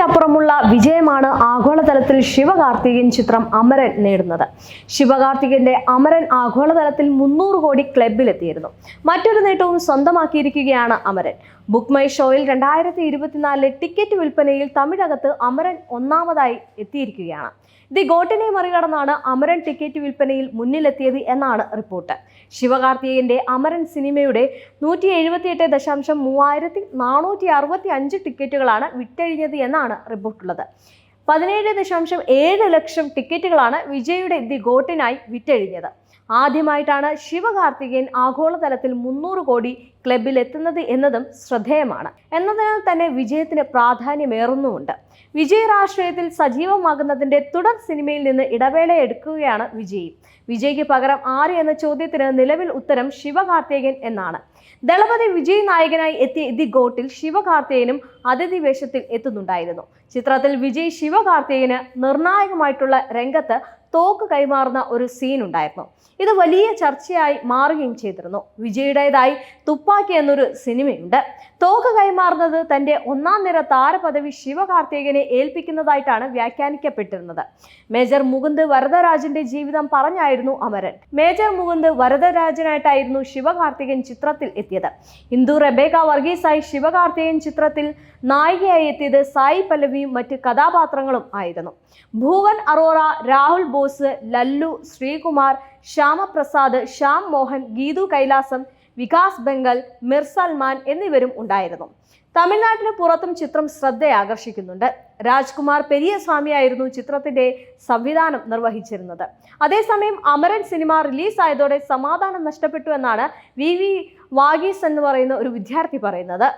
പ്രതീക്ഷയ്ക്കപ്പുറമുള്ള വിജയമാണ് ആഗോളതലത്തിൽ ശിവകാർത്തികേയൻ ചിത്രം അമരൻ നേടുന്നത്. ശിവകാർത്തികേയന്റെ അമരൻ ആഗോളതലത്തിൽ 300 കോടി ക്ലബിലെത്തിയിരുന്നു. മറ്റൊരു നേട്ടവും സ്വന്തമാക്കിയിരിക്കുകയാണ് അമരൻ. ബുക്ക് മൈ ഷോയിൽ 2024 ടിക്കറ്റ് വിൽപ്പനയിൽ തമിഴകത്ത് അമരൻ ഒന്നാമതായി എത്തിയിരിക്കുകയാണ്. ദി ഗോട്ടിനെ മറികടന്നാണ് അമരൻ ടിക്കറ്റ് വിൽപ്പനയിൽ മുന്നിലെത്തിയത് എന്നാണ് റിപ്പോർട്ട്. ശിവകാർത്തികേയന്റെ അമരൻ സിനിമയുടെ 178,3465 ടിക്കറ്റുകളാണ് വിറ്റഴിഞ്ഞത് എന്നാണ് റിപ്പോർട്ടുള്ളത്. 17.7 ലക്ഷം ടിക്കറ്റുകളാണ് വിജയുടെ ദി ഗോട്ടിനായി വിറ്റഴിഞ്ഞത്. ആദ്യമായിട്ടാണ് ശിവകാർത്തികേയൻ ആഗോളതലത്തിൽ 300 കോടി ക്ലബിൽ എത്തുന്നത് എന്നതും ശ്രദ്ധേയമാണ്. എന്നതിനാൽ തന്നെ വിജയത്തിന് പ്രാധാന്യമേറുന്നുമുണ്ട്. വിജയ് രാഷ്ട്രീയത്തിൽ സജീവമാകുന്നതിന്റെ തുടർ സിനിമയിൽ നിന്ന് ഇടവേള എടുക്കുകയാണ് വിജയ്. വിജയ്ക്ക് പകരം ആര് എന്ന ചോദ്യത്തിന് നിലവിൽ ഉത്തരം ശിവകാർത്തികേയൻ എന്നാണ്. ദളപതി വിജയ് നായകനായി എത്തിയ ദി ഗോട്ടിൽ ശിവകാർത്തികേയനും അതിഥി വേഷത്തിൽ എത്തുന്നുണ്ടായിരുന്നു. ചിത്രത്തിൽ വിജയ് ശിവകാർത്തികേയന് നിർണായകമായിട്ടുള്ള രംഗത്ത് തോക്ക് കൈമാറുന്ന ഒരു സീൻ ഉണ്ടായിരുന്നു. ഇത് വലിയ ചർച്ചയായി മാറുകയും ചെയ്തിരുന്നു. വിജയുടേതായി തുപ്പാക്കി എന്നൊരു സിനിമയുണ്ട്. തോക്ക് കൈമാറുന്നത് തന്റെ 1ാം നിര താരപദവി ശിവകാർത്തികേയനെ ഏൽപ്പിക്കുന്നതായിട്ടാണ് വ്യാഖ്യാനിക്കപ്പെട്ടിരുന്നത്. മേജർ മുകുന്ദ് വരദരാജന്റെ ജീവിതം പറഞ്ഞായിരുന്നു അമരൻ. മേജർ മുകുന്ദ് വരദരാജനായിട്ടായിരുന്നു ശിവകാർത്തികേയൻ ചിത്രത്തിൽ എത്തിയത്. ഇന്ദു റെബേക്ക വർഗീസായി ശിവകാർത്തികേയൻ ചിത്രത്തിൽ നായികയായി എത്തിയത് സായി പല്ലവിയും മറ്റ് കഥാപാത്രങ്ങളും ആയിരുന്നു. ഭുവൻ അറോറ, രാഹുൽ ബോസ്, ലല്ലു, ശ്രീകുമാർ, ശ്യാമപ്രസാദ്, ശ്യാം മോഹൻ, ഗീതു കൈലാസം, വികാസ് ബംഗൽ, മിർ സൽമാൻ എന്നിവരും ഉണ്ടായിരുന്നു. തമിഴ്നാട്ടിന് പുറത്തും ചിത്രം ശ്രദ്ധയാകർഷിക്കുന്നുണ്ട്. രാജ്കുമാർ പെരിയസ്വാമിയായിരുന്നു ചിത്രത്തിന്റെ സംവിധാനം നിർവഹിച്ചിരുന്നത്. അതേസമയം അമരൻ സിനിമ റിലീസായതോടെ സമാധാനം നഷ്ടപ്പെട്ടു എന്നാണ് VV വാഗീസ് എന്ന് പറയുന്ന ഒരു വിദ്യാർത്ഥി പറയുന്നത്.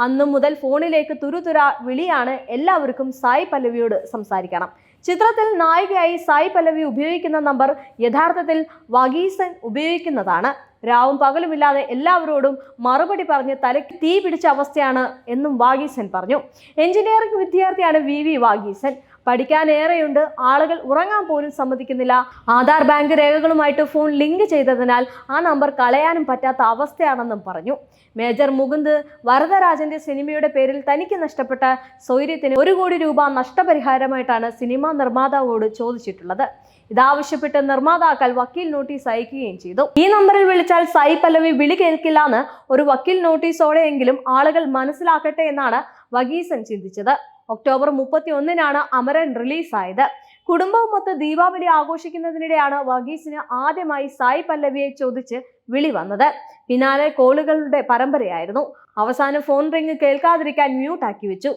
അന്നു മുതൽ ഫോണിലേക്ക് തുരുതുര വിളിയാണ്. എല്ലാവർക്കും സായി പല്ലവിയോട് സംസാരിക്കണം. ചിത്രത്തിൽ നായികയായി സായി പല്ലവി ഉപയോഗിക്കുന്ന നമ്പർ യഥാർത്ഥത്തിൽ വഗീസൻ ഉപയോഗിക്കുന്നതാണ്. രാവും പകലുമില്ലാതെ എല്ലാവരോടും മറുപടി പറഞ്ഞ് തലയ്ക്ക് തീ പിടിച്ച അവസ്ഥയാണ് എന്നും വാഗീസൻ പറഞ്ഞു. എഞ്ചിനീയറിംഗ് വിദ്യാർത്ഥിയാണ് VV വാഗീസൻ. പഠിക്കാനേറെയുണ്ട്. ആളുകൾ ഉറങ്ങാൻ പോലും സമ്മതിക്കുന്നില്ല. ആധാർ ബാങ്ക് രേഖകളുമായിട്ട് ഫോൺ ലിങ്ക് ചെയ്തതിനാൽ ആ നമ്പർ കളയാനും പറ്റാത്ത അവസ്ഥയാണെന്നും പറഞ്ഞു. മേജർ മുകുന്ദ് വരദരാജന്റെ സിനിമയുടെ പേരിൽ തനിക്ക് നഷ്ടപ്പെട്ട സ്വൈര്യത്തിന് 1 കോടി രൂപ നഷ്ടപരിഹാരമായിട്ടാണ് സിനിമാ നിർമ്മാതാവോട് ചോദിച്ചിട്ടുള്ളത്. ഇതാവശ്യപ്പെട്ട് നിർമ്മാതാക്കൾ വക്കീൽ നോട്ടീസ് അയക്കുകയും ചെയ്തു. ഈ നമ്പറിൽ വിളിച്ചാൽ സായി പല്ലവി വിളി കേൾക്കില്ലാന്ന് ഒരു വക്കീൽ നോട്ടീസോടെയെങ്കിലും ആളുകൾ മനസ്സിലാക്കട്ടെ എന്നാണ് വഗീസൻ ചിന്തിച്ചത്. ഒക്ടോബർ 31-നാണ് അമരൻ റിലീസായത്. കുടുംബവുമൊത്ത് ദീപാവലി ആഘോഷിക്കുന്നതിനിടെയാണ് വഗീസിന് ആദ്യമായി സായി പല്ലവിയെ ചോദിച്ച് വിളി വന്നത്. പിന്നാലെ കോളുകളുടെ പരമ്പരയായിരുന്നു. അവസാനം ഫോൺ റിംഗ് കേൾക്കാതിരിക്കാൻ മ്യൂട്ട് ആക്കി വെച്ചു.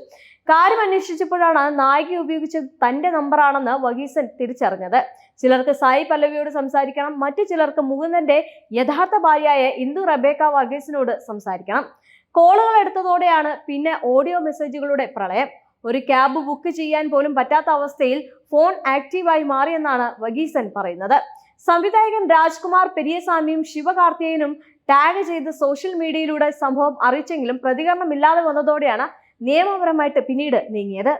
കാര്യം അന്വേഷിച്ചപ്പോഴാണ് നായിക ഉപയോഗിച്ചത് തന്റെ നമ്പറാണെന്ന് വഗീസൻ തിരിച്ചറിഞ്ഞത്. ചിലർക്ക് സായി പല്ലവിയോട് സംസാരിക്കണം, മറ്റു ചിലർക്ക് മുകുന്ദന്റെ യഥാർത്ഥ ഭാര്യയായ ഇന്ദു റെബേക്ക വർഗീസിനോട് സംസാരിക്കണം. കോളുകൾ എടുത്തതോടെയാണ് പിന്നെ ഓഡിയോ മെസ്സേജുകളുടെ പ്രളയം. ഒരു ക്യാബ് ബുക്ക് ചെയ്യാൻ പോലും പറ്റാത്ത അവസ്ഥയിൽ ഫോൺ ആക്റ്റീവായി മാറിയെന്നാണ് വഗീസൻ പറയുന്നത്. സംവിധായകൻ രാജ്കുമാർ പെരിയസ്വാമിയും ശിവകാർത്തികേയനും ടാഗ് ചെയ്ത് സോഷ്യൽ മീഡിയയിലൂടെ സംഭവം അറിയിച്ചെങ്കിലും പ്രതികരണമില്ലാതെ വന്നതോടെയാണ് നിയമപരമായിട്ട് പിന്നീട് നീങ്ങിയത്.